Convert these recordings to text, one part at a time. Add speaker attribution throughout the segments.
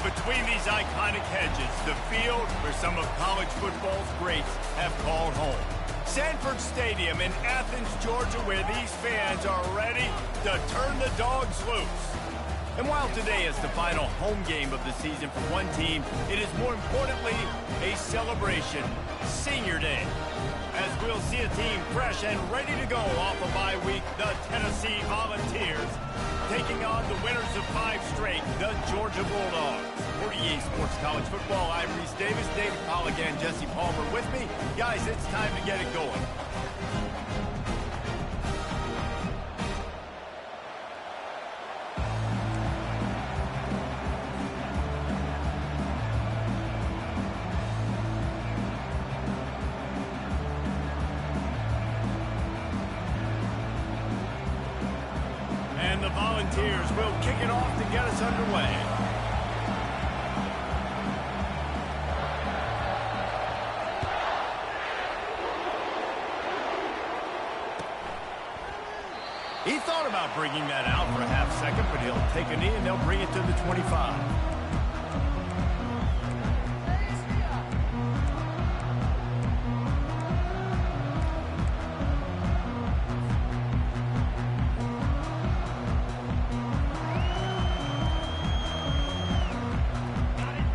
Speaker 1: Between these iconic hedges, the field where some of college football's greats have called home. Sanford Stadium in Athens, Georgia, where these fans are ready to turn the dogs loose. And while today is the final home game of the season for one team, it is more importantly a celebration, Senior Day. As we'll see a team fresh and ready to go off a bye week, the Tennessee Volunteers, taking on the winners of 5 straight, the Georgia Bulldogs. For EA Sports College Football, I'm Reese Davis, David Pollack, and Jesse Palmer with me. Guys, it's time to get it going. And the Volunteers will kick it off to get us underway. He thought about bringing that out for a half second, but he'll take a knee and they'll bring it to the 25.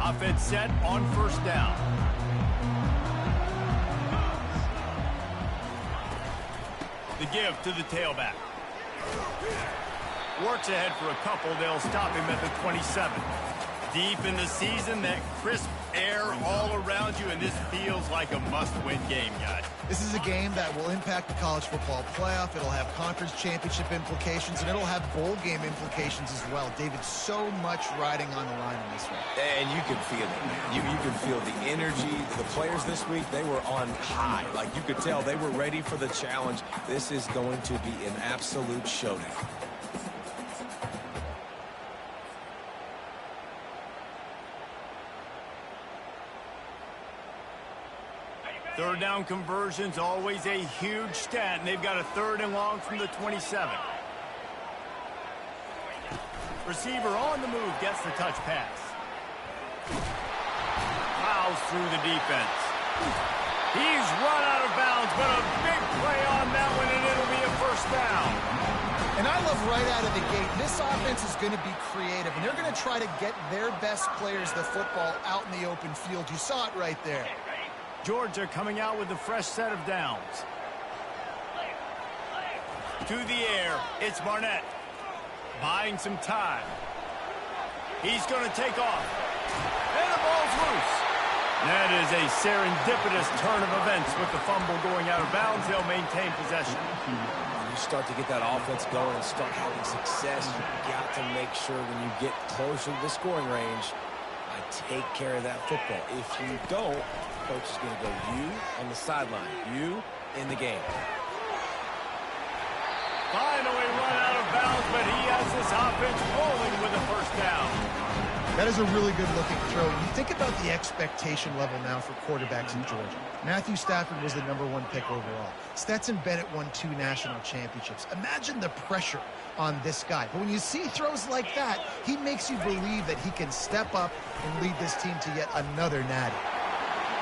Speaker 1: Offense set on first down. The give to the tailback. Works ahead for a couple. They'll stop him at the 27. Deep in the season, that crisp air all around you, and this feels like a must-win game, guys.
Speaker 2: This is a game that will impact the college football playoff. It'll have conference championship implications, and it'll have bowl game implications as well. David, so much riding on the line in this one.
Speaker 3: And you can feel it, man. You can feel the energy. The players this week, they were on high. Like, you could tell they were ready for the challenge. This is going to be an absolute showdown.
Speaker 1: Third down conversions, always a huge stat, and they've got a 3rd and long from the 27. Receiver on the move, gets the touch pass. Plows through the defense. He's run out of bounds, but a big play on that one, and it'll be a first down.
Speaker 2: And I love right out of the gate, this offense is going to be creative, and they're going to try to get their best players the football out in the open field. You saw it right there.
Speaker 1: Georgia coming out with a fresh set of downs. To the air, it's Barnett. Buying some time. He's going to take off. And the ball's loose. That is a serendipitous turn of events with the fumble going out of bounds. They'll maintain possession.
Speaker 3: You start to get that offense going and start having success. You've got to make sure when you get closer to the scoring range, take care of that football. If you don't, coach is going to go you on the sideline, you in the game.
Speaker 1: Finally run out of bounds, but he has this offense rolling with a first down.
Speaker 2: That is a really good-looking throw. You think about the expectation level now for quarterbacks in Georgia. Matthew Stafford was the #1 pick overall. Stetson Bennett won 2 national championships. Imagine the pressure on this guy. But when you see throws like that, he makes you believe that he can step up and lead this team to yet another natty.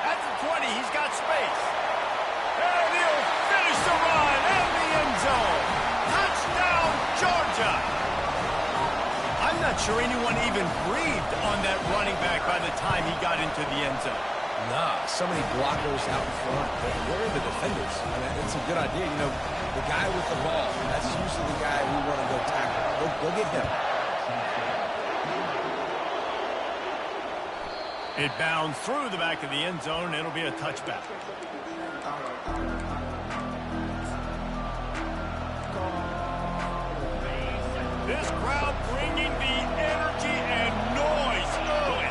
Speaker 1: At the 20, he's got space. And he'll finish the run in the end zone. Touchdown, Georgia. I'm not sure anyone even breathed on that running back by the time he got into the end zone.
Speaker 3: Nah, so many blockers out in front. But where are the defenders? I mean, it's a good idea. You know, the guy with the ball, that's usually the guy we want to go tackle. Go get him.
Speaker 1: It bounds through the back of the end zone. It'll be a touchback. This crowd bringing the energy and noise early.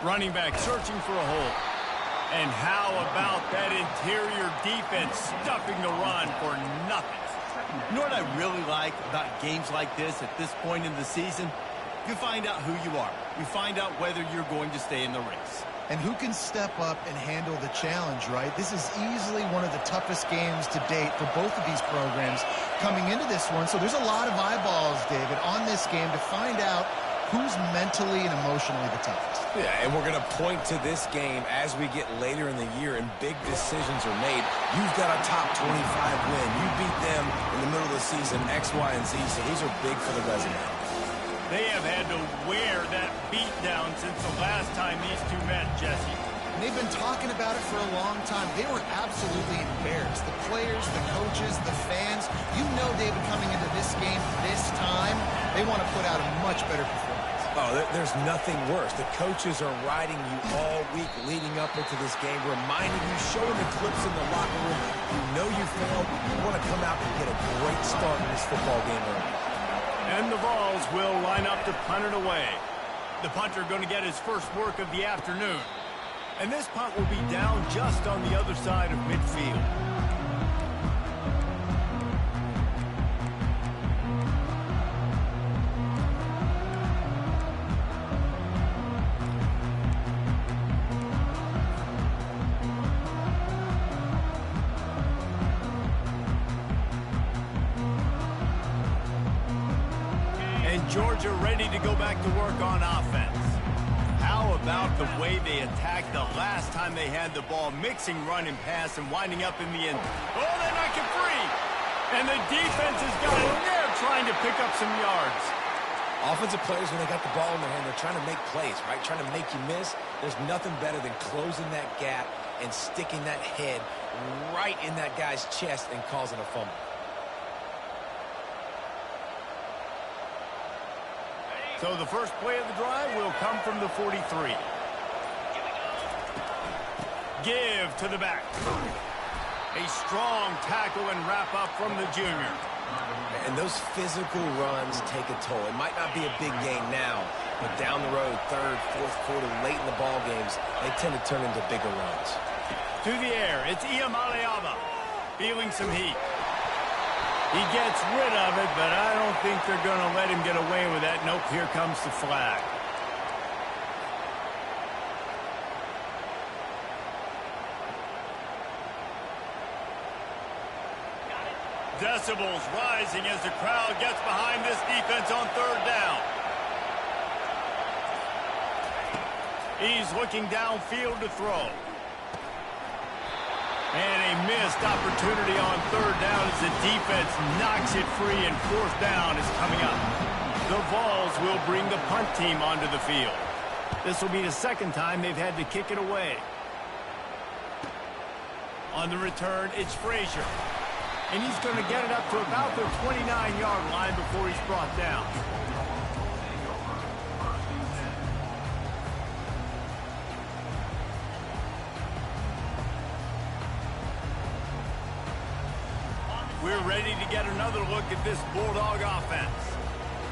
Speaker 1: Running back searching for a hole. And how about that interior defense stuffing the run for nothing? You know what I really like about games like this at this point in the season? You find out who you are. You find out whether you're going to stay in the race.
Speaker 2: And who can step up and handle the challenge, right? This is easily one of the toughest games to date for both of these programs coming into this one. So there's a lot of eyeballs, David, on this game to find out who's mentally and emotionally the toughest.
Speaker 3: Yeah, and we're going to point to this game as we get later in the year and big decisions are made. You've got a top 25 win. You beat them in the middle of the season, X, Y, and Z, so these are big for the resume.
Speaker 1: They have had to wear that beat down since the last time these two met, Jesse.
Speaker 2: And they've been talking about it for a long time. They were absolutely embarrassed. The players, the coaches, the fans. You know, David, coming into this game this time, they want to put out a much better performance.
Speaker 3: Oh, there's nothing worse. The coaches are riding you all week leading up into this game, reminding you, showing the clips in the locker room. You know you failed. You want to come out and get a great start in this football game early.
Speaker 1: And the Vols will line up to punt it away. The punter going to get his first work of the afternoon. And this punt will be down just on the other side of midfield. Georgia ready to go back to work on offense. How about the way they attacked the last time they had the ball, mixing run and pass and winding up in the end. Oh, they make it free. And the defense has got in there trying to pick up some yards.
Speaker 3: Offensive players, when they got the ball in their hand, they're trying to make plays, right? Trying to make you miss. There's nothing better than closing that gap and sticking that head right in that guy's chest and causing a fumble.
Speaker 1: So the first play of the drive will come from the 43. Give to the back. A strong tackle and wrap up from the junior.
Speaker 3: And those physical runs take a toll. It might not be a big gain now, but down the road, third, fourth quarter, late in the ball games, they tend to turn into bigger runs.
Speaker 1: To the air, it's Iamaleava feeling some heat. He gets rid of it, but I don't think they're going to let him get away with that. Nope, here comes the flag. Decibels rising as the crowd gets behind this defense on third down. He's looking downfield to throw. And a missed opportunity on third down as the defense knocks it free, and fourth down is coming up. The Vols will bring the punt team onto the field. This will be the second time they've had to kick it away. On the return, it's Frazier. And he's going to get it up to about the 29-yard line before he's brought down. We're ready to get another look at this Bulldog offense.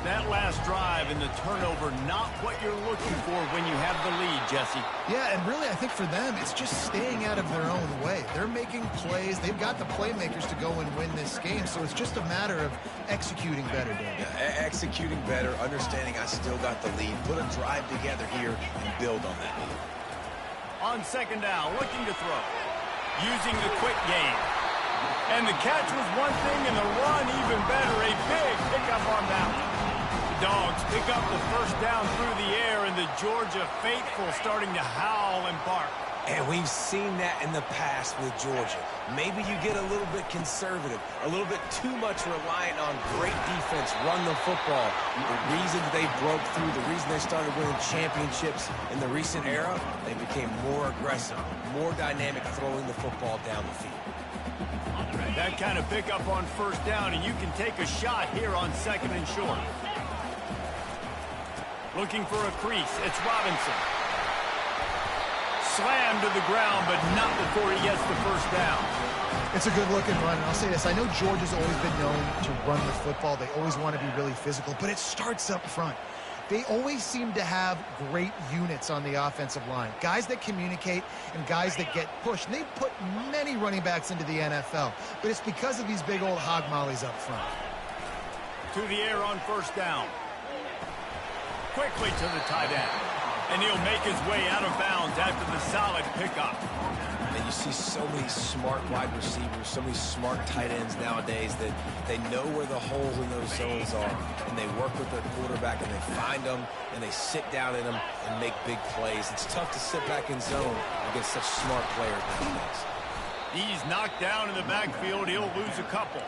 Speaker 1: That last drive and the turnover, not what you're looking for when you have the lead, Jesse.
Speaker 2: Yeah, and really, I think for them, it's just staying out of their own way. They're making plays. They've got the playmakers to go and win this game, so it's just a matter of executing better, David.
Speaker 3: Yeah, executing better, understanding I still got the lead. Put a drive together here and build on that.
Speaker 1: On second down, looking to throw. Using the quick game. And the catch was one thing, and the run even better. A big pickup on that one. The Dogs pick up the first down through the air, and the Georgia faithful starting to howl and bark.
Speaker 3: And we've seen that in the past with Georgia. Maybe you get a little bit conservative, a little bit too much reliant on great defense, run the football. The reason they broke through, the reason they started winning championships in the recent era, they became more aggressive, more dynamic throwing the football down the field.
Speaker 1: That kind of pickup on first down, and you can take a shot here on second and short. Looking for a crease, it's Robinson. Slammed to the ground, but not before he gets the first down.
Speaker 2: It's a good-looking run, and I'll say this. I know Georgia's always been known to run the football. They always want to be really physical, but it starts up front. They always seem to have great units on the offensive line. Guys that communicate and guys that get pushed. And they put many running backs into the NFL, but it's because of these big old hog mollies up front.
Speaker 1: To the air on first down. Quickly to the tight end. And he'll make his way out of bounds after the solid pickup.
Speaker 3: And you see so many smart wide receivers, so many smart tight ends nowadays that they know where the holes in those zones are, and they work with their quarterback, and they find them, and they sit down in them and make big plays. It's tough to sit back in zone against such smart players nowadays.
Speaker 1: He's knocked down in the backfield. He'll lose a couple.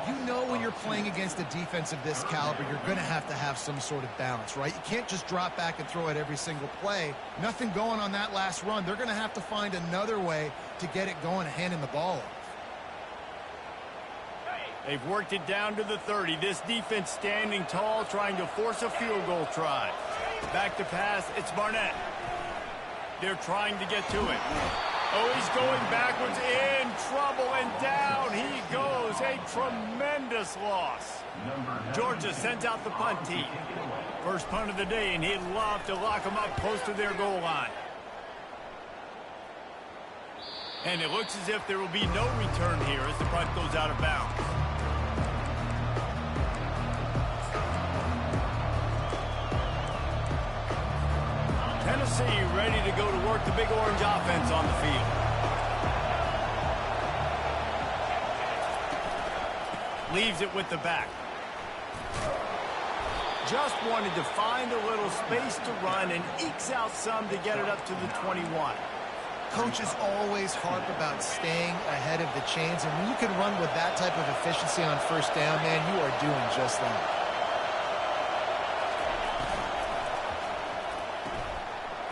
Speaker 2: You know when you're playing against a defense of this caliber, you're going to have some sort of balance, right? You can't just drop back and throw it every single play. Nothing going on that last run. They're going to have to find another way to get it going, handing the ball off.
Speaker 1: They've worked it down to the 30. This defense standing tall, trying to force a field goal try. Back to pass, it's Barnett. They're trying to get to it. Oh, he's going backwards, in trouble, and down he goes. A tremendous loss. Georgia sends out the punt team. First punt of the day, and he'd love to lock them up close to their goal line. And it looks as if there will be no return here as the punt goes out of bounds. Tennessee ready to go to work the Big Orange offense on the field. Leaves it with the back. Just wanted to find a little space to run and ekes out some to get it up to the 21.
Speaker 2: Coaches always harp about staying ahead of the chains, and when you can run with that type of efficiency on first down, man, you are doing just that.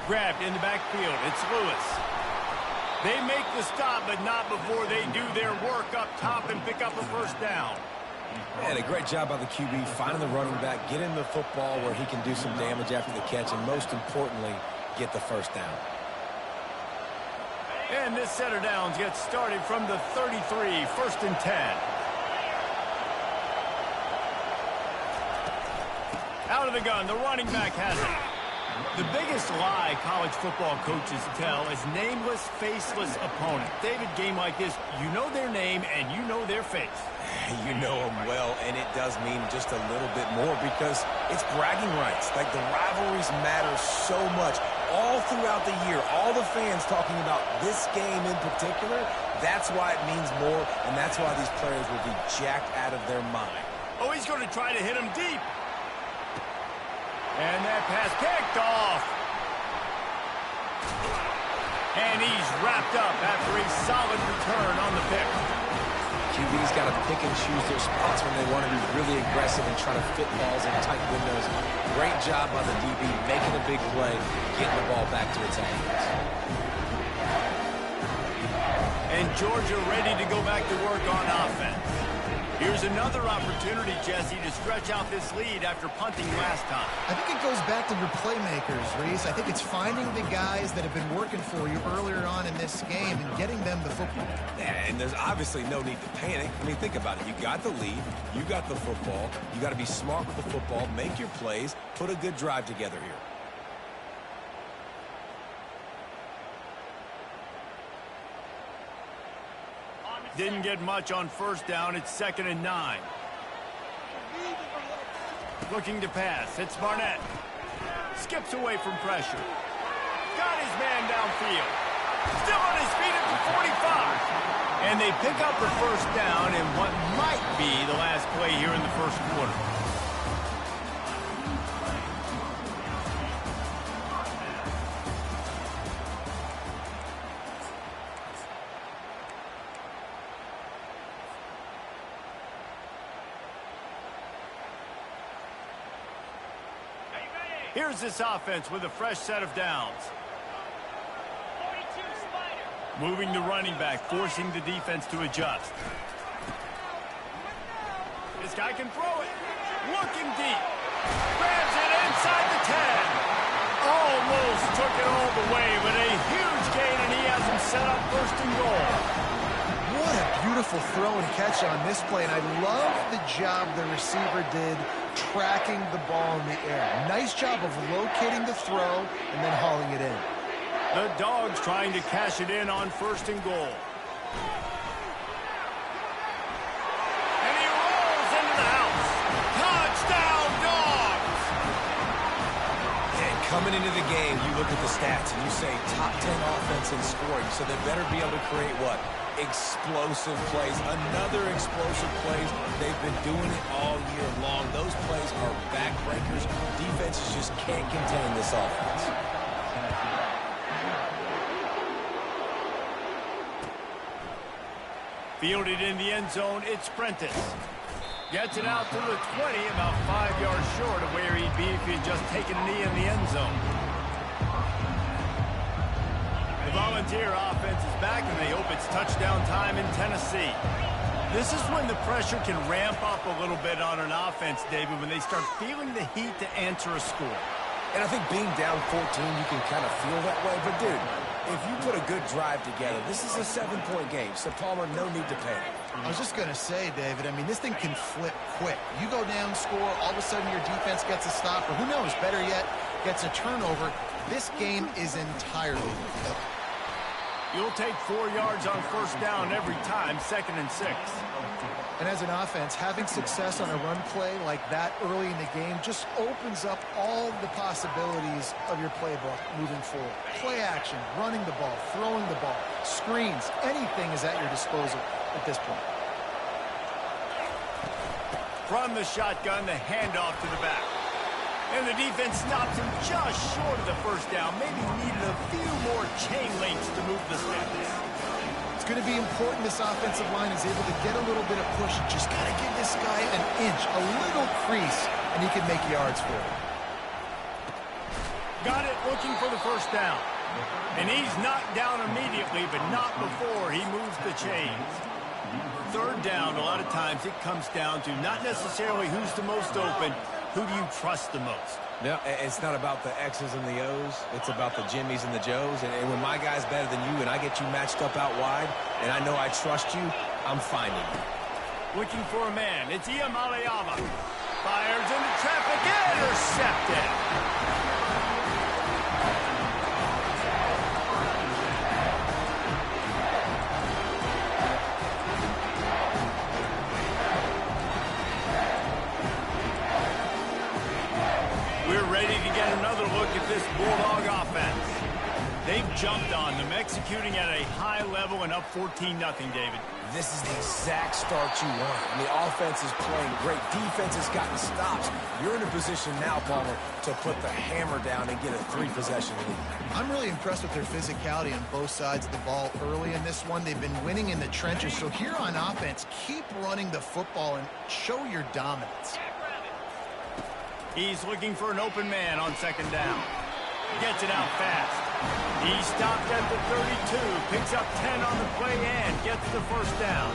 Speaker 1: Grabbed in the backfield. It's Lewis. They make the stop, but not before they do their work up top and pick up a first down.
Speaker 3: And a great job by the QB, finding the running back, getting the football where he can do some damage after the catch, and most importantly, get the first down.
Speaker 1: And this set of downs gets started from the 33, first and 10. Out of the gun, the running back has it. The biggest lie college football coaches tell is nameless, faceless opponent. David, game like this, you know their name and you know their face.
Speaker 3: You know them well, and it does mean just a little bit more because it's bragging rights. Like, the rivalries matter so much all throughout the year. All the fans talking about this game in particular, that's why it means more, and that's why these players will be jacked out of their mind.
Speaker 1: Oh, he's going to try to hit him deep. And that pass picked off. And he's wrapped up after a solid return on the pick.
Speaker 3: QB's got to pick and choose their spots when they want to be really aggressive and try to fit balls in tight windows. Great job by the DB making a big play, getting the ball back to its offense.
Speaker 1: And Georgia ready to go back to work on offense. Here's another opportunity, Jesse, to stretch out this lead after punting last time.
Speaker 2: I think it goes back to your playmakers, Reese. I think it's finding the guys that have been working for you earlier on in this game and getting them the football.
Speaker 3: Yeah, and there's obviously no need to panic. I mean, think about it. You got the lead. You got the football. You got to be smart with the football, make your plays, put a good drive together here.
Speaker 1: Didn't get much on first down. It's 2nd and 9. Looking to pass. It's Barnett. Skips away from pressure. Got his man downfield. Still on his feet at the 45. And they pick up the first down in what might be the last play here in the first quarter. Here's this offense with a fresh set of downs. Moving the running back, forcing the defense to adjust. This guy can throw it. Looking deep. Grabs it inside the 10. Almost took it all the way, but a huge gain, and he has him set up first and goal.
Speaker 2: What a beautiful throw and catch on this play, and I love the job the receiver did tracking the ball in the air. Nice job of locating the throw and then hauling it in.
Speaker 1: The Dogs trying to cash it in on first and goal. And he rolls into the house. Touchdown, Dogs!
Speaker 3: And Coming into the game, you look at the stats and you say top 10 offense in scoring, so they better be able to create what? Explosive plays. Another explosive plays. They've been doing it all year long. Those plays are backbreakers. Defenses just can't contain this offense.
Speaker 1: Fielded in the end zone, it's Prentice. Gets it out to the 20, about 5 yards short of where he'd be if he'd just taken a knee in the end zone. The Volunteer offense is back, and they hope it's touchdown time in Tennessee. This is when the pressure can ramp up a little bit on an offense, David, when they start feeling the heat to answer a score.
Speaker 3: And I think being down 14, you can kind of feel that way. But, dude, if you put a good drive together, this is a 7-point game. So, Palmer, no need to panic.
Speaker 2: I was just going to say, David, I mean, this thing can flip quick. You go down, score, all of a sudden your defense gets a stop, or who knows, better yet, gets a turnover. This game is entirely flip.
Speaker 1: You'll take 4 yards on first down every time, 2nd and 6.
Speaker 2: And as an offense, having success on a run play like that early in the game just opens up all the possibilities of your playbook moving forward. Play action, running the ball, throwing the ball, screens, anything is at your disposal at this point.
Speaker 1: From the shotgun, the handoff to the back. And the defense stops him just short of the first down. Maybe needed a few more chain links to move the sticks.
Speaker 2: It's going to be important this offensive line is able to get a little bit of push. Just got to give this guy an inch, a little crease, and he can make yards for it.
Speaker 1: Got it, looking for the first down. And he's knocked down immediately, but not before he moves the chains. Third down, a lot of times it comes down to not necessarily who's the most open, who do you trust the most?
Speaker 3: No, it's not about the X's and the O's. It's about the Jimmys and the Joes. And when my guy's better than you and I get you matched up out wide, and I know I trust you, I'm finding you.
Speaker 1: Looking for a man. It's Iyamaleava. Fires into traffic. Intercepted. We're ready to get another look at this Bulldog offense. They've jumped on them, executing at a high level and up 14-0, David.
Speaker 3: This is the exact start you want. And the offense is playing great. Defense has gotten stops. You're in a position now, Palmer, to put the hammer down and get a 3-possession lead.
Speaker 2: I'm really impressed with their physicality on both sides of the ball early in this one. They've been winning in the trenches. So here on offense, keep running the football and show your dominance.
Speaker 1: He's looking for an open man on second down. Gets it out fast. He stopped at the 32, picks up 10 on the play and gets the first down.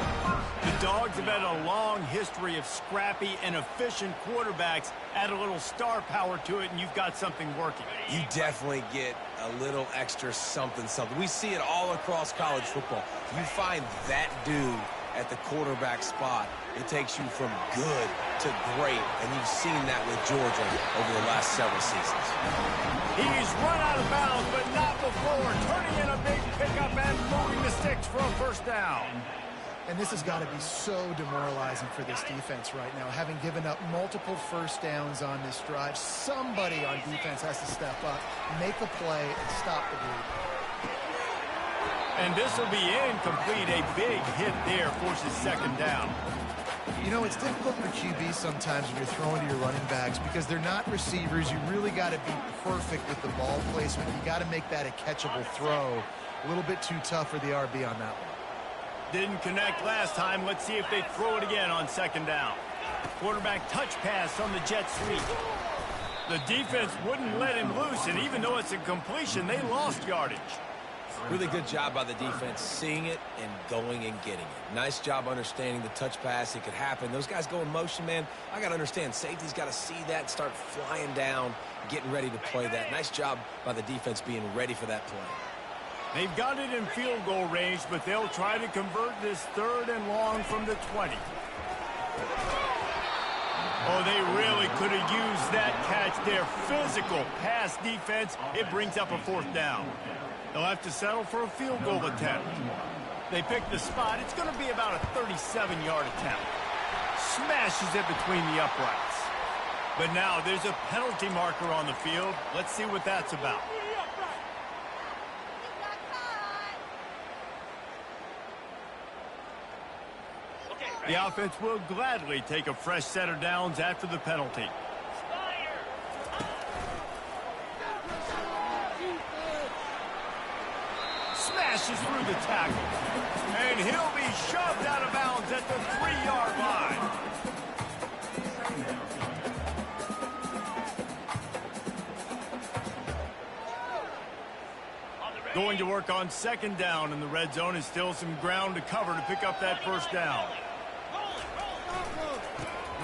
Speaker 1: The Dogs have had a long history of scrappy and efficient quarterbacks. Add a little star power to it and you've got something working.
Speaker 3: You definitely get a little extra something. We see it all across college football. You find that dude at the quarterback spot, it takes you from good to great, and you've seen that with Georgia over the last several seasons.
Speaker 1: He's run out of bounds, but not before, turning in a big pickup and moving the sticks for a first down.
Speaker 2: And this has got to be so demoralizing for this defense right now. Having given up multiple first downs on this drive, somebody on defense has to step up, make a play, and stop the bleed.
Speaker 1: And this will be incomplete. A big hit there forces second down.
Speaker 2: You know, it's difficult for QB sometimes when you're throwing to your running backs because they're not receivers. You really got to be perfect with the ball placement. You got to make that a catchable throw. A little bit too tough for the RB on that one.
Speaker 1: Didn't connect last time. Let's see if they throw it again on second down. Quarterback touch pass on the jet sweep. The defense wouldn't let him loose, and even though it's a completion, they lost yardage.
Speaker 3: Really good job by the defense seeing it and going and getting it. Nice job understanding the touch pass. It could happen. Those guys go in motion, man. I got to understand. Safety's got to see that, start flying down, getting ready to play that. Nice job by the defense being ready for that play.
Speaker 1: They've got it in field goal range, but they'll try to convert this third and long from the 20. Oh, they really could have used that catch. Their physical pass defense, it brings up a fourth down. They'll have to settle for a field goal attempt. They pick the spot. It's going to be about a 37-yard attempt. Smashes it between the uprights. But now there's a penalty marker on the field. Let's see what that's about. The offense will gladly take a fresh set of downs after the penalty. Smashes through the tackle. And he'll be shoved out of bounds at the 3-yard line. Going to work on second down, and the red zone is still some ground to cover to pick up that first down.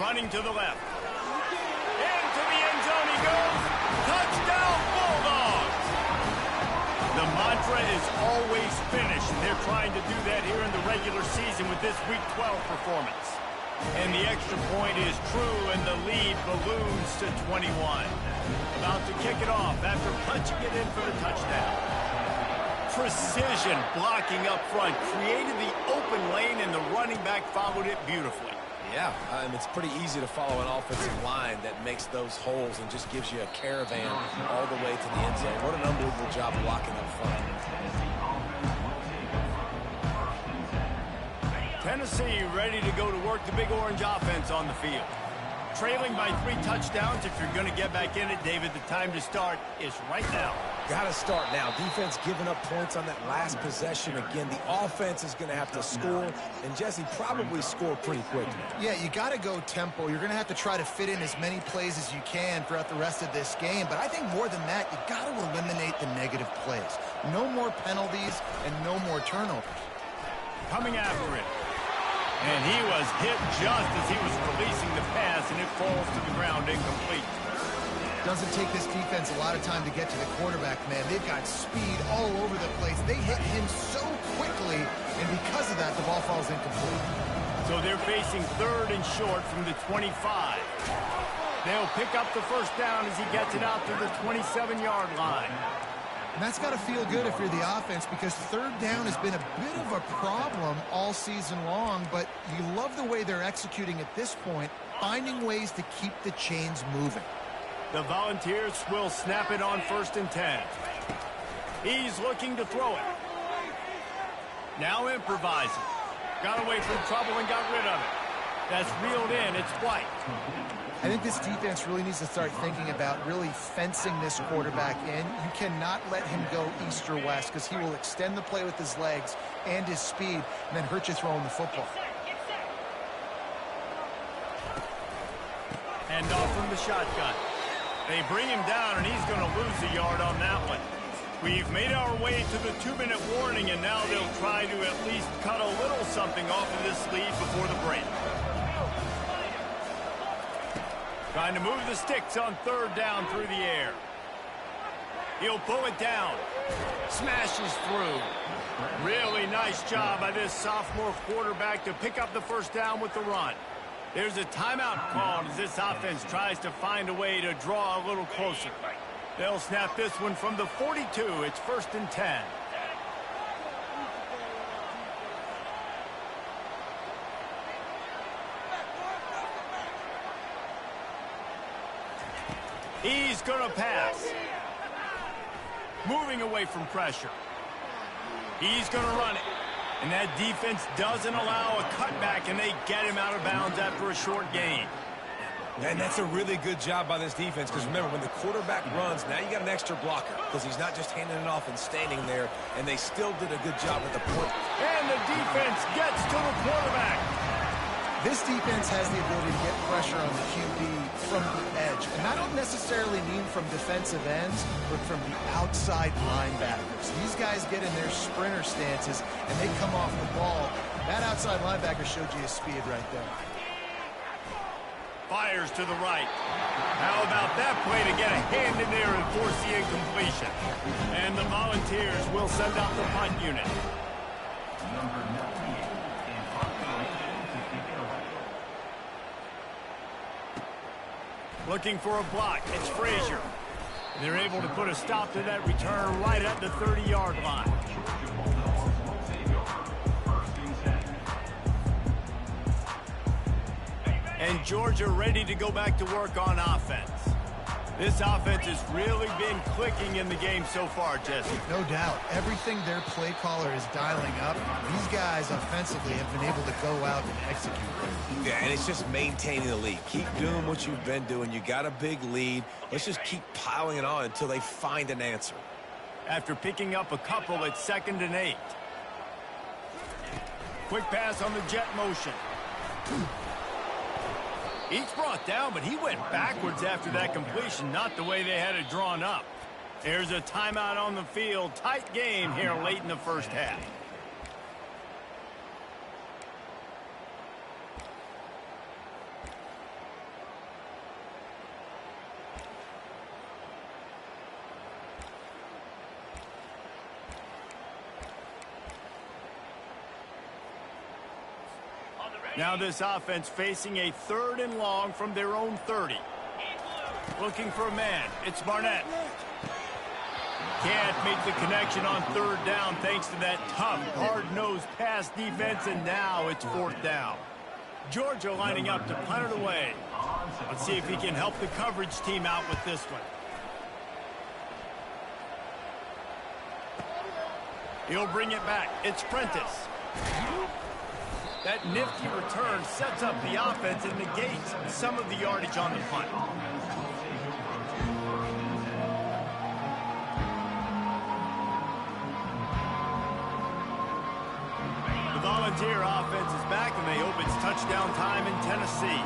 Speaker 1: Running to the left. Into the end zone he goes. Touchdown, Vols Dawgs! The mantra is always finish, and they're trying to do that here in the regular season with this Week 12 performance. And the extra point is true, and the lead balloons to 21. About to kick it off after punching it in for the touchdown. Precision blocking up front created the open lane, and the running back followed it beautifully.
Speaker 3: Yeah, it's pretty easy to follow an offensive line that makes those holes and just gives you a caravan all the way to the end zone. What an unbelievable job blocking up front.
Speaker 1: Tennessee ready to go to work the Big Orange offense on the field. Trailing by 3 touchdowns. If you're going to get back in it, David, the time to start is right now.
Speaker 3: Got to start now. Defense giving up points on that last possession. Again, the offense is going to have to score, and Jesse probably score pretty quickly.
Speaker 2: Yeah, you got to go tempo. You're going to have to try to fit in as many plays as you can throughout the rest of this game. But I think more than that, you got to eliminate the negative plays. No more penalties and no more turnovers.
Speaker 1: Coming after it. And he was hit just as he was releasing the pass, and it falls to the ground incomplete.
Speaker 2: Doesn't take this defense a lot of time to get to the quarterback, man. They've got speed all over the place. They hit him so quickly, and because of that, the ball falls incomplete.
Speaker 1: So they're facing 3rd and short from the 25. They'll pick up the first down as he gets it out to the 27-yard line.
Speaker 2: And that's got to feel good if you're the offense, because 3rd down has been a bit of a problem all season long, but you love the way they're executing at this point, finding ways to keep the chains moving.
Speaker 1: The Volunteers will snap it on 1st and 10. He's looking to throw it. Now improvising. Got away from trouble and got rid of it. That's reeled in. It's White.
Speaker 2: I think this defense really needs to start thinking about really fencing this quarterback in. You cannot let him go east or west, because he will extend the play with his legs and his speed and then hurt you throwing the football.
Speaker 1: Hand off from the shotgun. They bring him down, and he's going to lose a yard on that one. We've made our way to the 2-minute warning, and now they'll try to at least cut a little something off of this lead before the break. Trying to move the sticks on 3rd down through the air. He'll pull it down. Smashes through. Really nice job by this sophomore quarterback to pick up the first down with the run. There's a timeout called as this offense tries to find a way to draw a little closer. They'll snap this one from the 42. It's 1st and 10. He's going to pass. Moving away from pressure. He's going to run it. And that defense doesn't allow a cutback, and they get him out of bounds after a short gain.
Speaker 3: And that's a really good job by this defense, because remember, when the quarterback runs, now you got an extra blocker, because he's not just handing it off and standing there, and they still did a good job at the point.
Speaker 1: And the defense gets to the quarterback.
Speaker 2: This defense has the ability to get pressure on the QB from the edge. And I don't necessarily mean from defensive ends, but from the outside linebackers. These guys get in their sprinter stances, and they come off the ball. That outside linebacker showed you his speed right there.
Speaker 1: Fires to the right. How about that play to get a hand in there and force the incompletion? And the Volunteers will send out the punt unit. Looking for a block. It's Frazier. They're able to put a stop to that return right at the 30-yard line. And Georgia ready to go back to work on offense. This offense has really been clicking in the game so far, Jesse.
Speaker 2: No doubt. Everything their play caller is dialing up, these guys offensively have been able to go out and execute.
Speaker 3: Yeah, and it's just maintaining the lead. Keep doing what you've been doing. You got a big lead. Let's just keep piling it on until they find an answer.
Speaker 1: After picking up a couple at 2nd and 8. Quick pass on the jet motion. Each brought down, but he went backwards after that completion, not the way they had it drawn up. There's a timeout on the field. Tight game here late in the first half. Now this offense facing a 3rd and long from their own 30. Looking for a man. It's Barnett. Can't make the connection on 3rd down thanks to that tough, hard-nosed pass defense, and now it's 4th down. Georgia lining up to punt it away. Let's see if he can help the coverage team out with this one. He'll bring it back. It's Prentice. That nifty return sets up the offense and negates some of the yardage on the punt. The Volunteer offense is back, and they hope it's touchdown time in Tennessee.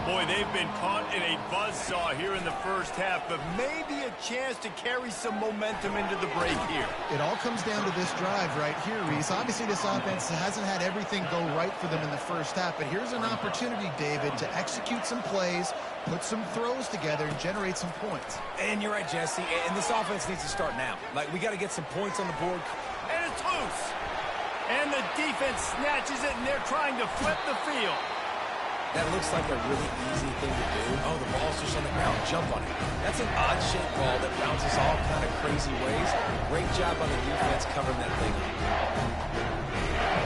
Speaker 1: Boy, they've been caught in a buzzsaw here in the first half, but maybe a chance to carry some momentum into the break here.
Speaker 2: It all comes down to this drive right here, Reese. Obviously, this offense hasn't had everything go right for them in the first half, but here's an opportunity, David, to execute some plays, put some throws together, and generate some points.
Speaker 3: And you're right, Jesse, and this offense needs to start now. Like, we got to get some points on the board.
Speaker 1: And it's loose. And the defense snatches it, and they're trying to flip the field.
Speaker 3: That looks like a really easy thing to do. Oh, the ball's just on the ground. Jump on it. That's an odd-shaped ball that bounces all kind of crazy ways. Great job on the defense covering that thing.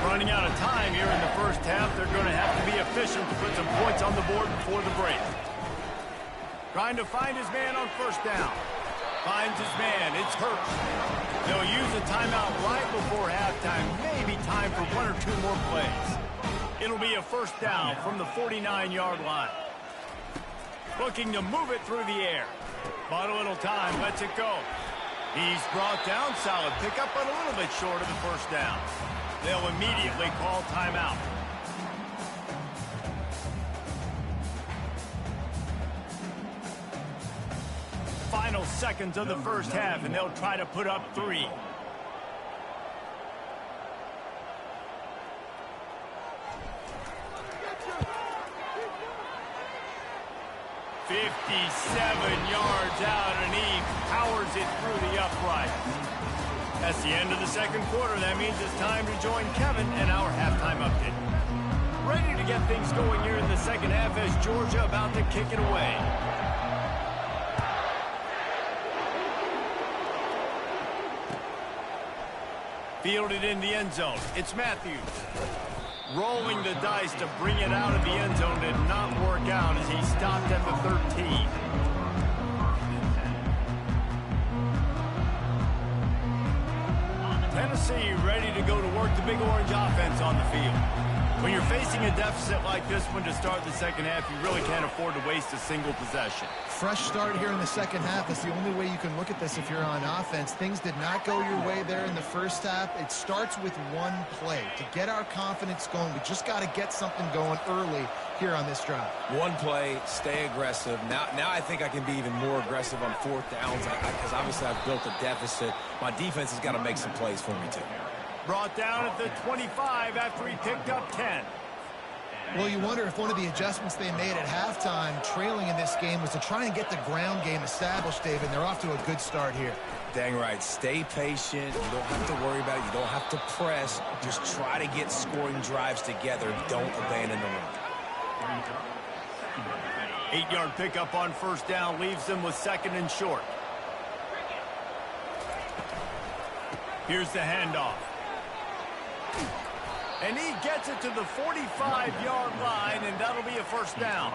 Speaker 1: Running out of time here in the first half. They're going to have to be efficient to put some points on the board before the break. Trying to find his man on 1st down. Finds his man. It's Hurts. They'll use a timeout right before halftime. Maybe time for 1 or 2 more plays. It'll be a 1st down from the 49-yard line. Looking to move it through the air. Bought a little time, lets it go. He's brought down, solid pickup, but a little bit short of the 1st down. They'll immediately call timeout. Final seconds of the first half, and they'll try to put up 3. 57 yards out, and he powers it through the upright. That's the end of the second quarter. That means it's time to join Kevin in our halftime update. Ready to get things going here in the second half as Georgia about to kick it away. Fielded in the end zone. It's Matthews. Rolling the dice to bring it out of the end zone did not work out as he stopped at the 13. Tennessee ready to go to work the Big Orange offense on the field. When you're facing a deficit like this one to start the second half, you really can't afford to waste a single possession.
Speaker 2: Fresh start here in the second half is the only way you can look at this if you're on offense. Things did not go your way there in the first half. It starts with one play. To get our confidence going, we just got to get something going early here on this drive.
Speaker 3: One play, stay aggressive. Now I think I can be even more aggressive on 4th downs because obviously I've built a deficit. My defense has got to make some plays for me too.
Speaker 1: Brought down at the 25 after he picked up 10.
Speaker 2: Well, you wonder if one of the adjustments they made at halftime, trailing in this game, was to try and get the ground game established, David. They're off to a good start here.
Speaker 3: Dang right. Stay patient. You don't have to worry about it. You don't have to press. Just try to get scoring drives together. Don't abandon the run.
Speaker 1: 8-yard pickup on 1st down leaves them with 2nd and short. Here's the handoff. And he gets it to the 45-yard line, and that'll be a first down.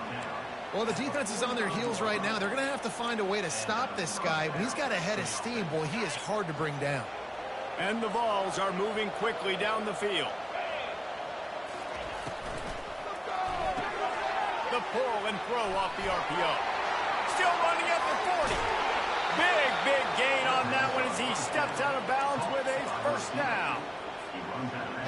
Speaker 2: Well, the defense is on their heels right now. They're going to have to find a way to stop this guy. When he's got a head of steam, boy, he is hard to bring down.
Speaker 1: And the Vols are moving quickly down the field. The pull and throw off the RPO. Still running at the 40. Big gain on that one as he steps out of bounds with a first down.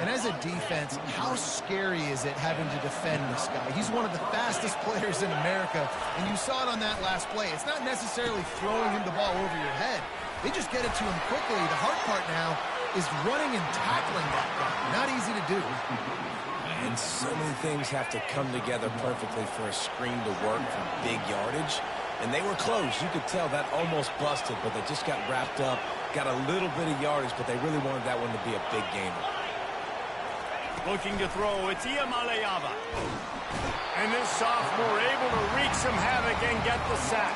Speaker 2: And as a defense, how scary is it having to defend this guy? He's one of the fastest players in America, and you saw it on that last play. It's not necessarily throwing him the ball over your head. They just get it to him quickly. The hard part now is running and tackling that guy. Not easy to do.
Speaker 3: And so many things have to come together perfectly for a screen to work for big yardage. And they were close. You could tell that almost busted, but they just got wrapped up, got a little bit of yardage, but they really wanted that one to be a big gainer.
Speaker 1: Looking to throw, it's Iamaleava. And this sophomore able to wreak some havoc and get the sack.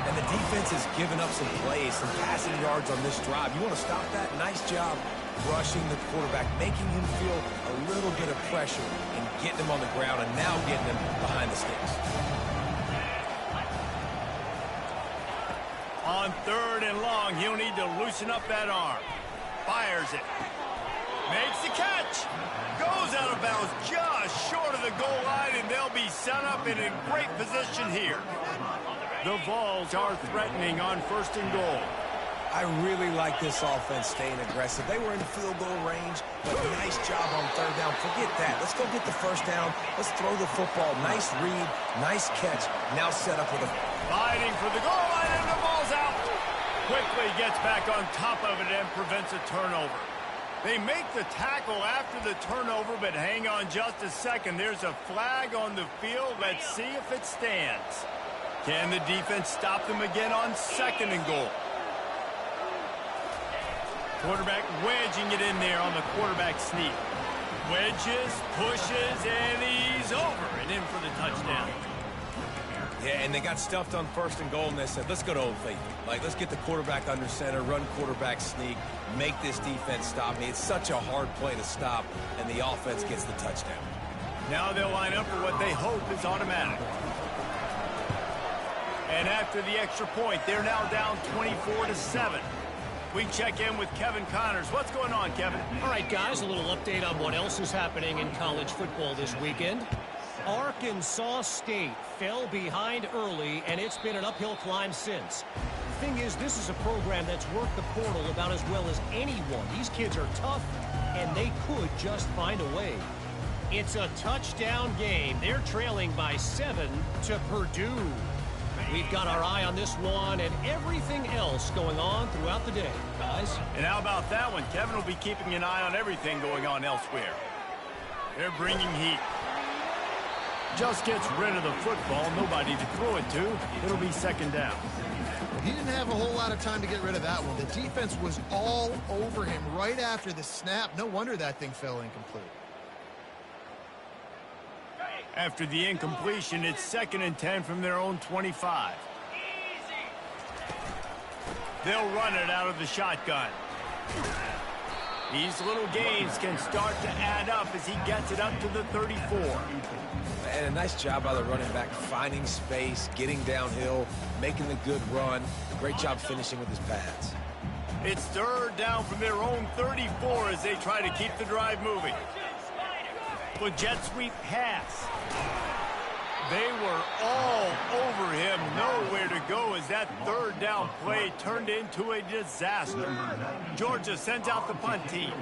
Speaker 3: And the defense has given up some plays, some passing yards on this drive. You want to stop that? Nice job rushing the quarterback, making him feel a little bit of pressure and getting him on the ground and now getting him behind the sticks.
Speaker 1: On 3rd and long, he'll need to loosen up that arm. Fires it. Makes the catch. Goes out of bounds just short of the goal line, and they'll be set up in a great position here. The Vols are threatening on 1st and goal.
Speaker 3: I really like this offense staying aggressive. They were in field goal range, but nice job on 3rd down. Forget that. Let's go get the first down. Let's throw the football. Nice read, nice catch. Now set up with a...
Speaker 1: Fighting for the goal line, and the ball's out. Quickly gets back on top of it and prevents a turnover. They make the tackle after the turnover, but hang on just a second. There's a flag on the field. Let's see if it stands. Can the defense stop them again on 2nd and goal? Quarterback wedging it in there on the quarterback sneak. Wedges, pushes, and he's over and in for the touchdown.
Speaker 3: Yeah, and they got stuffed on 1st and goal, and they said, let's go to Old Faithful. Like, let's get the quarterback under center, run quarterback sneak, make this defense stop me. It's such a hard play to stop, and the offense gets the touchdown.
Speaker 1: Now they'll line up for what they hope is automatic. And after the extra point, they're now down 24-7. We check in with Kevin Connors. What's going on, Kevin?
Speaker 4: All right, guys, a little update on what else is happening in college football this weekend. Arkansas State fell behind early, and it's been an uphill climb since. The thing is, this is a program that's worked the portal about as well as anyone. These kids are tough, and they could just find a way. It's a touchdown game. They're trailing by 7 to Purdue. We've got our eye on this one and everything else going on throughout the day, guys.
Speaker 1: And how about that one? Kevin will be keeping an eye on everything going on elsewhere. They're bringing heat. Just gets rid of the football. Nobody to throw it to. It'll be 2nd down.
Speaker 2: He didn't have a whole lot of time to get rid of that one. The defense was all over him right after the snap. No wonder that thing fell incomplete.
Speaker 1: After the incompletion, it's 2nd and 10 from their own 25. They'll run it out of the shotgun. These little gains can start to add up as he gets it up to the 34.
Speaker 3: And a nice job by the running back, finding space, getting downhill, making the good run. Great job finishing with his pads.
Speaker 1: It's 3rd down from their own 34 as they try to keep the drive moving. The jet sweep pass. They were all over him, nowhere to go as that 3rd down play turned into a disaster. Georgia sends out the punt team.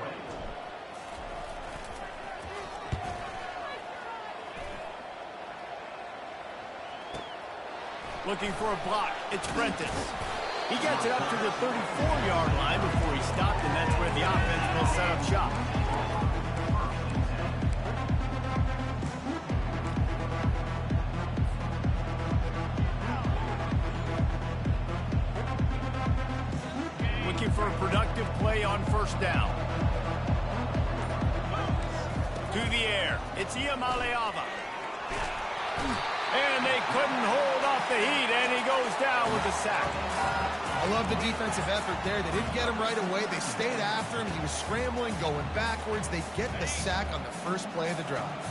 Speaker 1: Looking for a block. It's Prentice. He gets it up to the 34-yard line before he stopped, and that's where the offense will set up shop. Looking for a productive play on 1st down. To the air. It's Iamaleava. And they couldn't hold off the heat, and he goes down with a sack.
Speaker 2: I love the defensive effort there. They didn't get him right away. They stayed after him. He was scrambling, going backwards. They get the sack on the first play of the drive.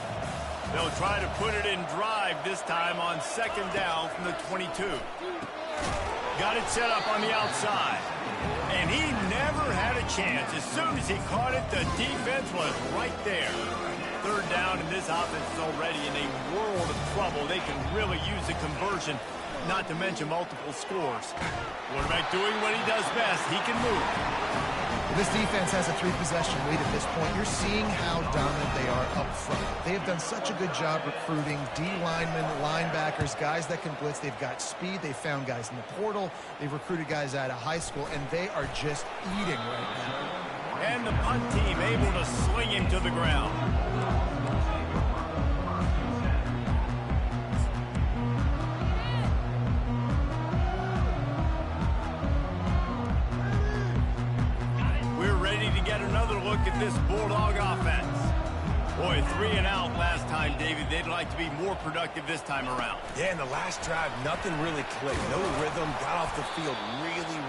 Speaker 1: They'll try to put it in drive this time on second down from the 22. Got it set up on the outside. And he never had a chance. As soon as he caught it, the defense was right there. Third down, and this offense is already in a world of trouble. They can really use the conversion, not to mention multiple scores. Quarterback doing what he does best. He can move.
Speaker 2: This defense has a 3-possession lead at this point. You're seeing how dominant they are up front. They have done such a good job recruiting D-linemen, linebackers, guys that can blitz. They've got speed. They found guys in the portal. They've recruited guys out of high school, and they are just eating right now.
Speaker 1: And the punt team able to sling him to the ground. Another look at this Bulldog offense. Boy, 3 and out last time, David. They'd like to be more productive this time around.
Speaker 3: Yeah, in the last drive, nothing really clicked. No rhythm, got off the field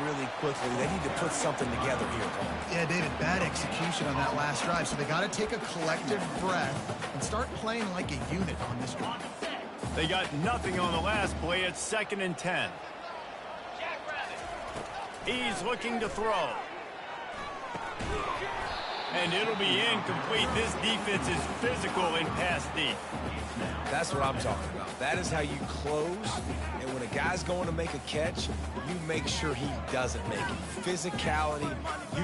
Speaker 3: really quickly. They need to put something together here, Paul.
Speaker 2: Yeah, David, bad execution on that last drive. So they got to take a collective breath and start playing like a unit on this drive.
Speaker 1: They got nothing on the last play. It's 2nd and 10. He's looking to throw. And it'll be incomplete. This defense is physical in pass deep.
Speaker 3: That's what I'm talking about. That is how you close. And when a guy's going to make a catch, you make sure he doesn't make it. Physicality,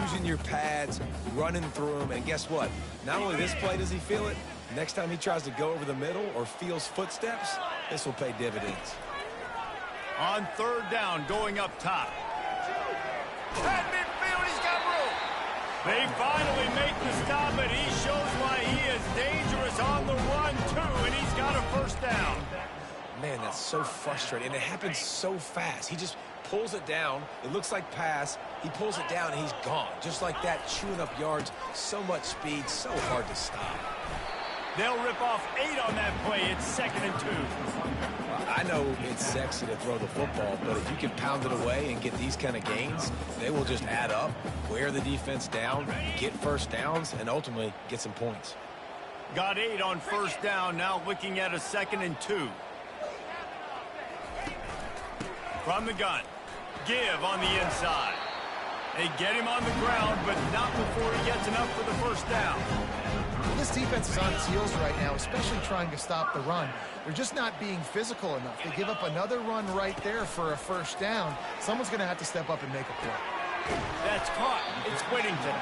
Speaker 3: using your pads, running through them. And guess what? Not only this play does he feel it, next time he tries to go over the middle or feels footsteps, this will pay dividends.
Speaker 1: On third down, going up top. At midfield, he's got room. They finally make the stop, and he shows why he is dangerous on the run, too, and he's got a first down.
Speaker 3: Man, that's so frustrating, and it happens so fast. He just pulls it down. It looks like pass. He pulls it down, and he's gone. Just like that, chewing up yards. So much speed, so hard to stop.
Speaker 1: They'll rip off 8 on that play. It's 2nd and 2.
Speaker 3: I know it's sexy to throw the football, but if you can pound it away and get these kind of gains, they will just add up, wear the defense down, get first downs, and ultimately get some points.
Speaker 1: Got 8 on first down, now looking at a 2nd and 2. From the gun, give on the inside. They get him on the ground, but not before he gets enough for the first down.
Speaker 2: Well, this defense is on its heels right now, especially trying to stop the run. They're just not being physical enough. They give up another run right there for a first down. Someone's going to have to step up and make a play.
Speaker 1: That's caught. It's Whittington.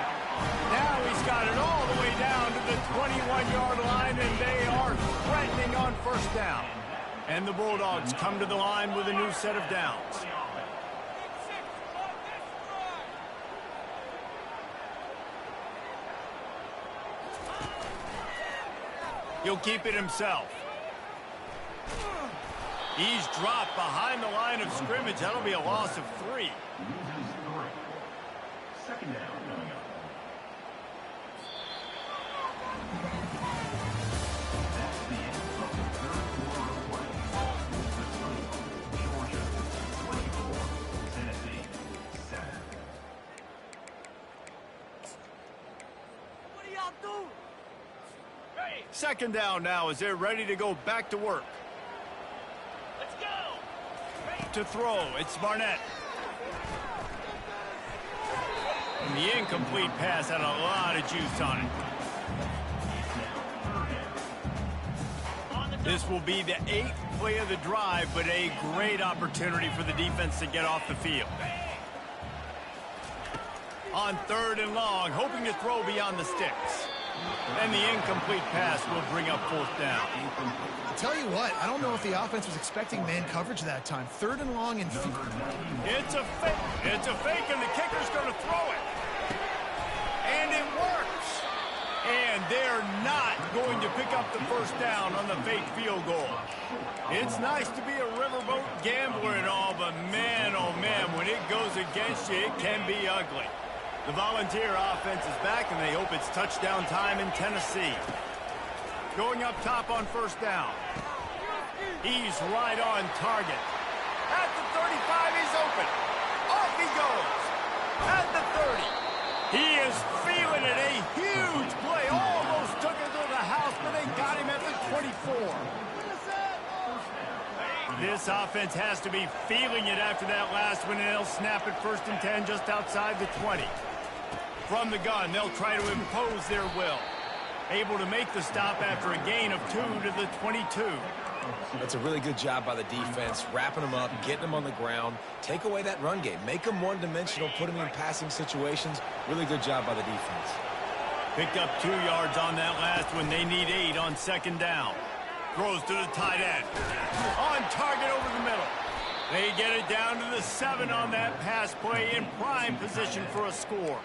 Speaker 1: Now he's got it all the way down to the 21-yard line, and they are threatening on first down. And the Bulldogs come to the line with a new set of downs. He'll keep it himself. He's dropped behind the line of scrimmage. That'll be a loss of 3.
Speaker 5: Second down coming up. That's the end of the third quarter of play. Georgia 24, Tennessee 7.
Speaker 1: What do y'all do? Second down now as they're ready to go back to work. Let's go. To throw, it's Barnett. And the incomplete pass had a lot of juice on it. This will be the 8th play of the drive, but a great opportunity for the defense to get off the field. On third and long, hoping to throw beyond the sticks. And the incomplete pass will bring up fourth down.
Speaker 2: I'll tell you what, I don't know if the offense was expecting man coverage that time. Third and long and
Speaker 1: It's a fake. It's a fake, and the kicker's going to throw it. And it works. And they're not going to pick up the first down on the fake field goal. It's nice to be a riverboat gambler and all, but man, oh man, when it goes against you, it can be ugly. The Volunteer offense is back, and they hope it's touchdown time in Tennessee. Going up top on first down. He's right on target. At the 35, he's open. Off he goes. At the 30. He is feeling it. A huge play. Almost took it to the house, but they got him at the 24. This offense has to be feeling it after that last one, and they'll snap it 1st and 10 just outside the 20. From the gun, they'll try to impose their will. Able to make the stop after a gain of 2 to the 22.
Speaker 3: That's a really good job by the defense, wrapping them up, getting them on the ground, take away that run game, make them one-dimensional, put them in passing situations. Really good job by the defense.
Speaker 1: Picked up 2 yards on that last one. They need 8 on 2nd down. Throws to the tight end. On target over the middle. They get it down to the 7 on that pass play, in prime position for a score.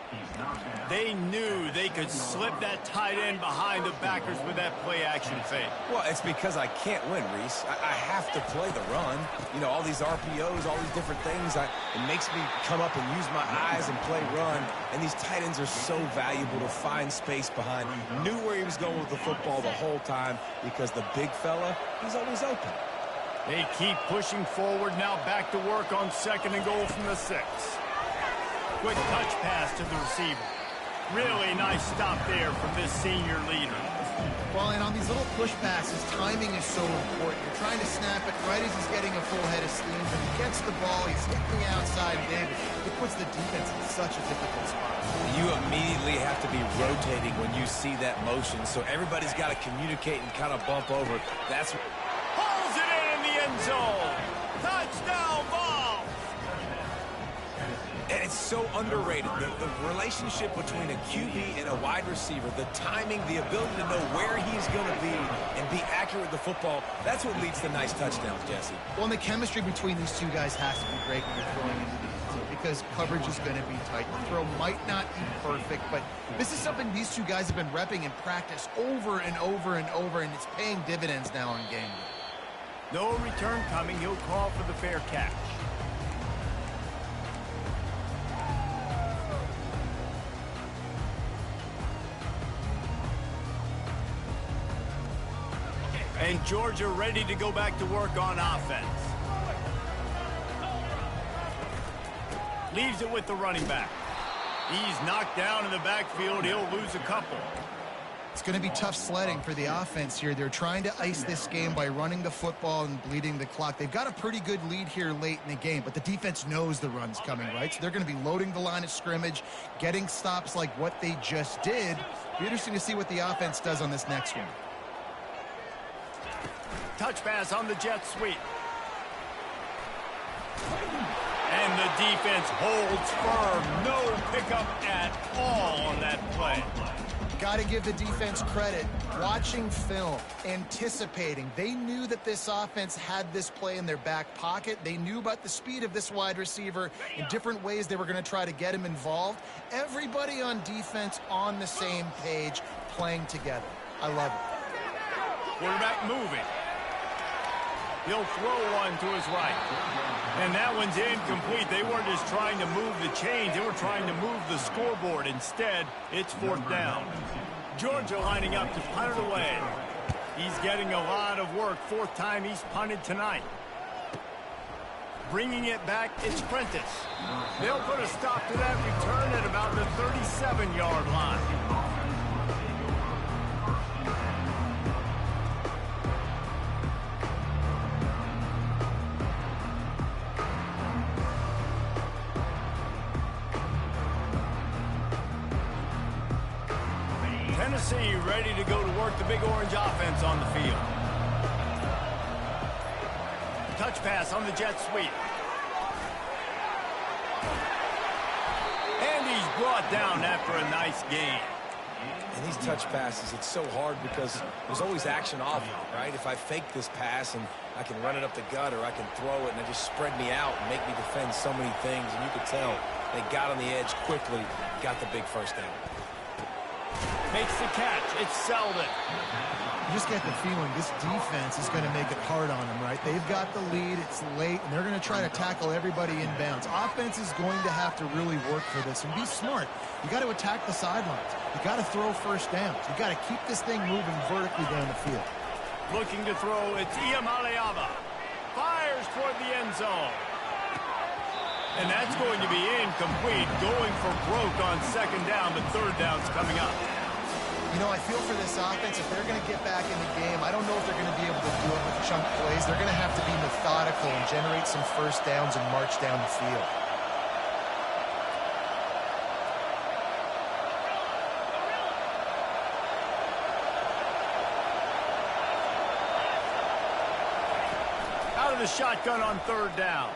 Speaker 1: They knew they could slip that tight end behind the backers with that play action fake.
Speaker 3: Well, it's because I can't win, Reese. I have to play the run. You know, all these RPOs, all these different things. It makes me come up and use my eyes and play run. And these tight ends are so valuable to find space behind. Knew where he was going with the football the whole time because the big fella, he's always open.
Speaker 1: They keep pushing forward, now back to work on 2nd and goal from the 6. Quick touch pass to the receiver. Really nice stop there from this senior leader.
Speaker 2: Well, and on these little push passes, timing is so important. You're trying to snap it right as he's getting a full head of steam. When he gets the ball, he's hitting the outside, David. It puts the defense in such a difficult spot.
Speaker 3: You immediately have to be rotating when you see that motion, so everybody's got to communicate and kind of bump over. That's
Speaker 1: Hauls it in the end zone. Touchdown, Vols!
Speaker 3: And it's so underrated. The relationship between a QB and a wide receiver, the timing, the ability to know where he's going to be and be accurate with the football, that's what leads to nice touchdowns, Jesse.
Speaker 2: Well, and the chemistry between these two guys has to be great when you're throwing into the field because coverage is going to be tight. The throw might not be perfect, but this is something these two guys have been repping in practice over and over and over, and it's paying dividends now on game day.
Speaker 1: No return coming. He'll call for the fair catch. And Georgia ready to go back to work on offense. Leaves it with the running back. He's knocked down in the backfield. He'll lose a couple.
Speaker 2: It's going to be tough sledding for the offense here. They're trying to ice this game by running the football and bleeding the clock. They've got a pretty good lead here late in the game, but the defense knows the run's coming, right? So they're going to be loading the line of scrimmage, getting stops like what they just did. Be interesting to see what the offense does on this next one.
Speaker 1: Touch pass on the jet sweep. And the defense holds firm. No pickup at all on that play.
Speaker 2: Got to give the defense credit. Watching film, anticipating. They knew that this offense had this play in their back pocket. They knew about the speed of this wide receiver in different ways they were going to try to get him involved. Everybody on defense on the same page, playing together. I love it.
Speaker 1: Quarterback moving. He'll throw one to his right. And that one's incomplete. They weren't just trying to move the chains. They were trying to move the scoreboard. Instead, it's 4th down. Georgia lining up to punt it away. He's getting a lot of work. 4th time he's punted tonight. Bringing it back, it's Prentice. They'll put a stop to that return at about the 37-yard line. Tennessee ready to go to work the big orange offense on the field. Touch pass on the jet sweep. And he's brought down after a nice gain.
Speaker 3: And these touch passes, it's so hard because there's always action off of it, right? If I fake this pass and I can run it up the gut or I can throw it and they just spread me out and make me defend so many things, and you could tell they got on the edge quickly, got the big first down.
Speaker 1: Makes the catch. It's Selden.
Speaker 2: You just get the feeling this defense is going to make it hard on them, right? They've got the lead. It's late, and they're going to try to tackle everybody inbounds. Offense is going to have to really work for this and be smart. You got to attack the sidelines. You got to throw first downs. You got to keep this thing moving vertically down the field.
Speaker 1: Looking to throw, it's Iamaleava. Fires toward the end zone. And that's going to be incomplete. Going for broke on second down, but third down's coming up.
Speaker 2: You know, I feel for this offense, if they're going to get back in the game, I don't know if they're going to be able to do it with chunk plays. They're going to have to be methodical and generate some first downs and march down the field.
Speaker 1: Out of the shotgun on third down.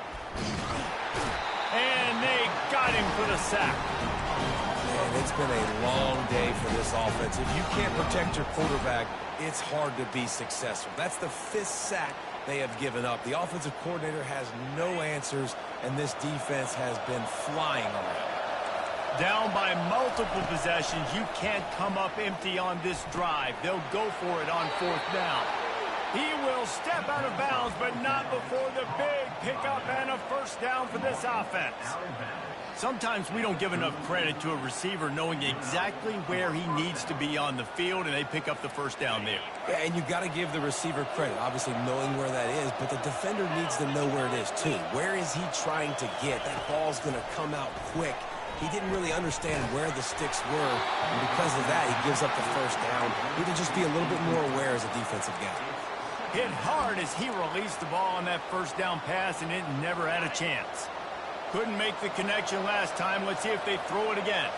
Speaker 1: And they got him for the sack.
Speaker 3: Man, it's been a long day for this offense. If you can't protect your quarterback, it's hard to be successful. That's the 5th sack they have given up. The offensive coordinator has no answers, and this defense has been flying around.
Speaker 1: Down by multiple possessions, you can't come up empty on this drive. They'll go for it on fourth down. He will step out of bounds, but not before the big pickup and a first down for this offense. Sometimes we don't give enough credit to a receiver knowing exactly where he needs to be on the field, and they pick up the first down there.
Speaker 3: Yeah, and you got to give the receiver credit, obviously knowing where that is, but the defender needs to know where it is too. Where is he trying to get? That ball's going to come out quick. He didn't really understand where the sticks were, and because of that, he gives up the first down. He need to just be a little bit more aware as a defensive guy.
Speaker 1: Hit hard as he released the ball on that first down pass, and it never had a chance. Couldn't make the connection last time. Let's see if they throw it again.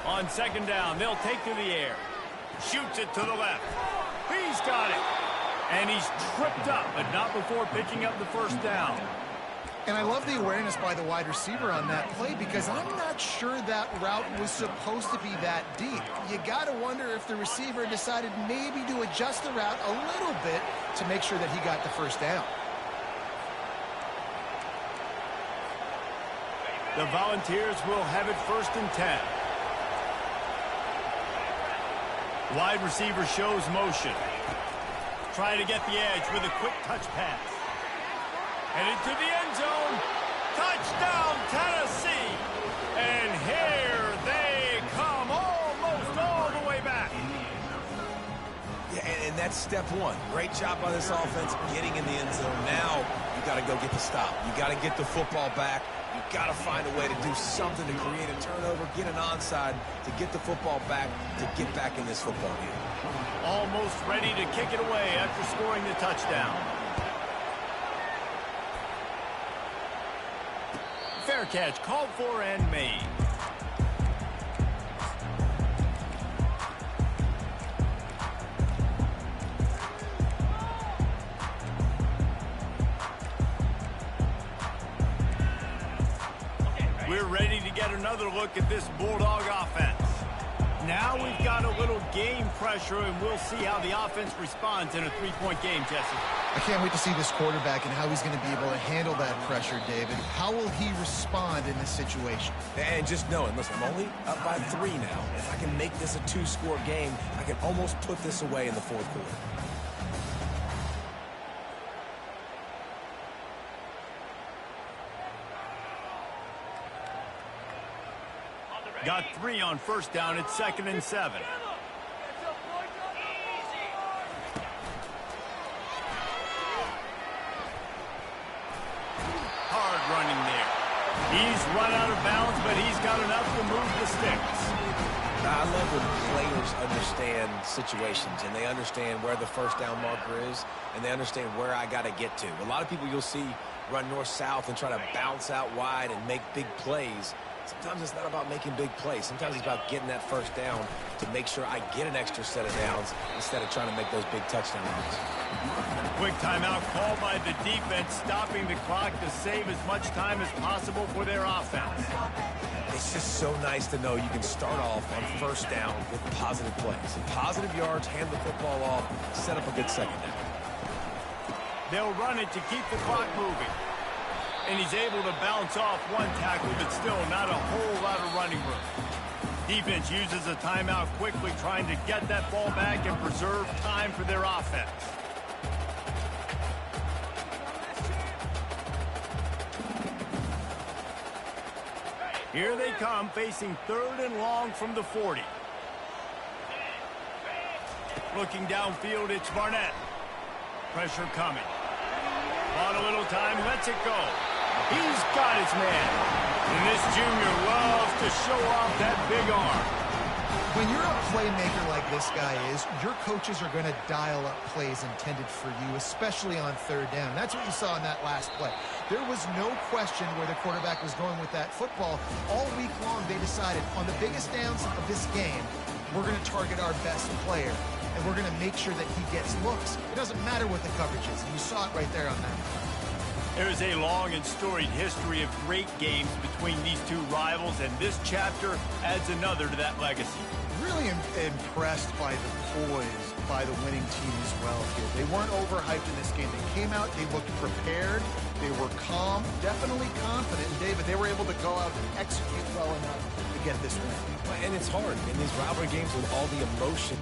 Speaker 1: On second down, they'll take to the air. Shoots it to the left. He's got it. And he's tripped up, but not before picking up the first down.
Speaker 2: And I love the awareness by the wide receiver on that play because I'm not sure that route was supposed to be that deep. You got to wonder if the receiver decided maybe to adjust the route a little bit to make sure that he got the first down.
Speaker 1: The Volunteers will have it 1st and 10. Wide receiver shows motion. Trying to get the edge with a quick touch pass. Headed to the end zone. Touchdown, Tennessee. And here they come almost all the way back.
Speaker 3: Yeah, and that's step one. Great job by this offense getting in the end zone. Now you got to go get the stop. You got to get the football back. You got to find a way to do something to create a turnover, get an onside, to get the football back, to get back in this football game.
Speaker 1: Almost ready to kick it away after scoring the touchdown. Fair catch called for and made. We're ready to get another look at this Bulldog offense. Now we've got a little game pressure, and we'll see how the offense responds in a 3-point game, Jesse.
Speaker 2: I can't wait to see this quarterback and how he's going to be able to handle that pressure, David. How will he respond in this situation?
Speaker 3: And just knowing, listen, I'm only up by 3 now. If I can make this a 2-score game, I can almost put this away in the 4th quarter.
Speaker 1: Got 3 on first down. It's 2nd and 7. Hard running there. He's run out of bounds, but he's got enough to move the sticks.
Speaker 3: I love when players understand situations and they understand where the first down marker is and they understand where I got to get to. A lot of people you'll see run north-south and try to bounce out wide and make big plays. Sometimes it's not about making big plays. Sometimes it's about getting that first down to make sure I get an extra set of downs instead of trying to make those big touchdown runs.
Speaker 1: Quick timeout called by the defense, stopping the clock to save as much time as possible for their offense.
Speaker 3: It's just so nice to know you can start off on first down with positive plays. Positive yards, hand the football off, set up a good second down.
Speaker 1: They'll run it to keep the clock moving. And he's able to bounce off one tackle, but still not a whole lot of running room. Defense uses a timeout quickly, trying to get that ball back and preserve time for their offense. Here they come, facing 3rd and long from the 40. Looking downfield, it's Barnett. Pressure coming. On a little time, lets it go. He's got his man. And this junior loves to show off that big arm.
Speaker 2: When you're a playmaker like this guy is, your coaches are going to dial up plays intended for you, especially on 3rd down. That's what you saw in that last play. There was no question where the quarterback was going with that football. All week long, they decided on the biggest downs of this game, we're going to target our best player, and we're going to make sure that he gets looks. It doesn't matter what the coverage is, and you saw it right there on that.
Speaker 1: There's a long and storied history of great games between these two rivals, and this chapter adds another to that legacy.
Speaker 2: Really impressed by the poise by the winning team as well here. They weren't overhyped in this game. They came out, they looked prepared, they were calm, definitely confident. And David, they were able to go out and execute well enough to get this win.
Speaker 3: And it's hard in these rivalry games with all the emotion